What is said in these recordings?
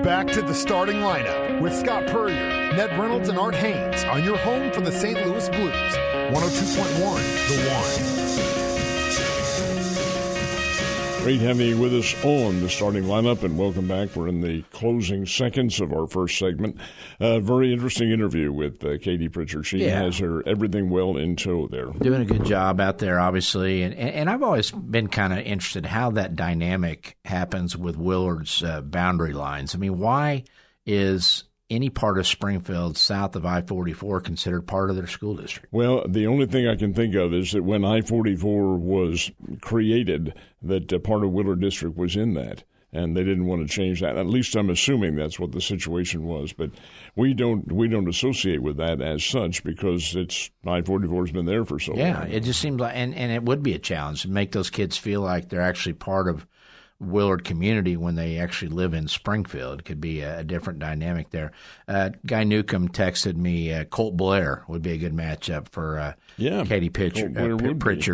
Back to the starting lineup with Scott Purrier, Ned Reynolds, and Art Haynes on your home for the St. Louis Blues. 102.1 The One. Great having you with us on the starting lineup, and welcome back. We're in the closing seconds of our first segment. Very interesting interview with Katie Pritchard. She has her everything well in tow there. Doing a good job out there, obviously. And I've always been kind of interested how that dynamic happens with Willard's boundary lines. I mean, why is any part of Springfield south of I-44 considered part of their school district? Well, the only thing I can think of is that when I-44 was created, that part of Willard District was in that, and they didn't want to change that. At least I'm assuming that's what the situation was, but we don't associate with that as such because it's I-44 has been there for so long. Yeah, it just seems like, and it would be a challenge to make those kids feel like they're actually part of Willard community when they actually live in Springfield. It could be a different dynamic there. Guy Newcomb texted me Colt Blair would be a good matchup for Katie Pritchard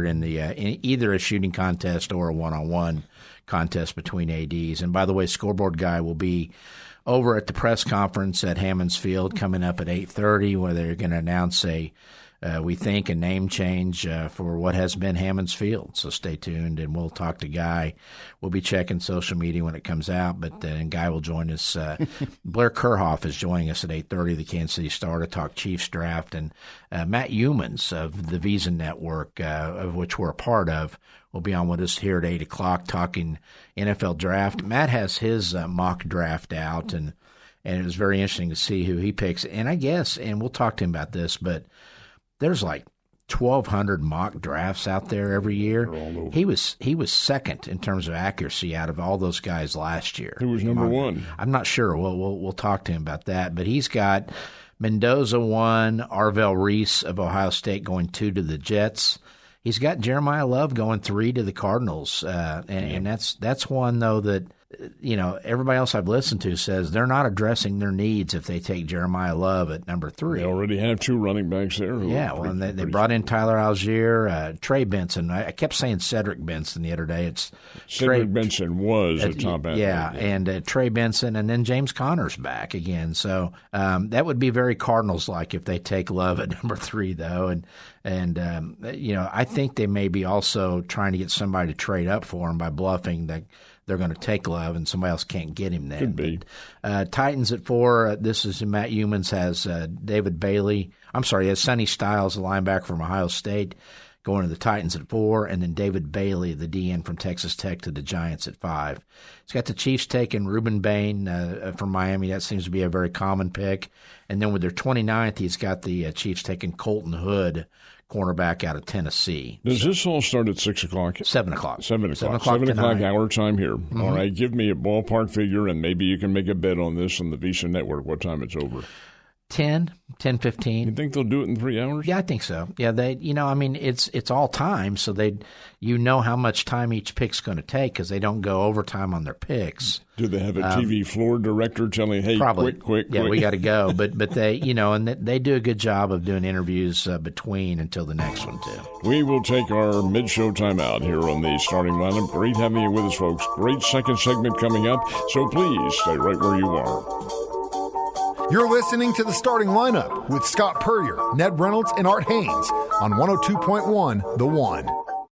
in the in either a shooting contest or a one-on-one contest between ADs. And by the way, Scoreboard Guy will be over at the press conference at Hammons Field coming up at 8:30, where they're going to announce we think a name change for what has been Hammons Field. So stay tuned, and we'll talk to Guy. We'll be checking social media when it comes out, but then Guy will join us. Blair Kerhoff is joining us at 8:30, the Kansas City Star, to talk Chiefs draft. And Matt Youmans of the VSiN network, of which we're a part of, will be on with us here at 8 o'clock talking NFL draft. Matt has his mock draft out, and it was very interesting to see who he picks. And I guess, and we'll talk to him about this, but there's like 1,200 mock drafts out there every year. He was second in terms of accuracy out of all those guys last year. Who was number one? I'm not sure. We'll talk to him about that. But he's got Mendoza 1, Arvell Reese of Ohio State going 2 to the Jets. He's got Jeremiah Love going 3 to the Cardinals, and that's one though that everybody else I've listened to says they're not addressing their needs if they take Jeremiah Love at number 3. They already have 2 running backs there. And they brought in Tyler Algier, Trey Benson. I kept saying Cedric Benson the other day. It's Cedric Benson was a top athlete. And Trey Benson, and then James Conner's back again. So that would be very Cardinals-like if they take Love at number 3, though. And I think they may be also trying to get somebody to trade up for him by bluffing that they're going to take Love and somebody else can't get him there. Could be. Titans at 4. This is Matt Youmans has David Bailey. I'm sorry, he has Sonny Styles, the linebacker from Ohio State, going to the Titans at 4, and then David Bailey, the DN from Texas Tech, to the Giants at 5. He's got the Chiefs taking Reuben Bain from Miami. That seems to be a very common pick. And then with their 29th, he's got the Chiefs taking Colton Hood, cornerback out of Tennessee. Does this all start at 6 o'clock? 7 o'clock. 7 o'clock. 7 o'clock our time here. Mm-hmm. All right, give me a ballpark figure, and maybe you can make a bet on this on the VSiN network, what time it's over. 10:15. You think they'll do it in 3 hours? Yeah, I think so. Yeah, it's all time, so how much time each pick's going to take because they don't go overtime on their picks. Do they have a TV floor director telling, hey, probably, quick? Yeah, we got to go. But they, and they do a good job of doing interviews between until the next one, too. We will take our mid-show timeout here on the starting lineup. Great having you with us, folks. Great second segment coming up, so please stay right where you are. You're listening to the starting lineup with Scott Purrier, Ned Reynolds, and Art Haynes on 102.1 The One.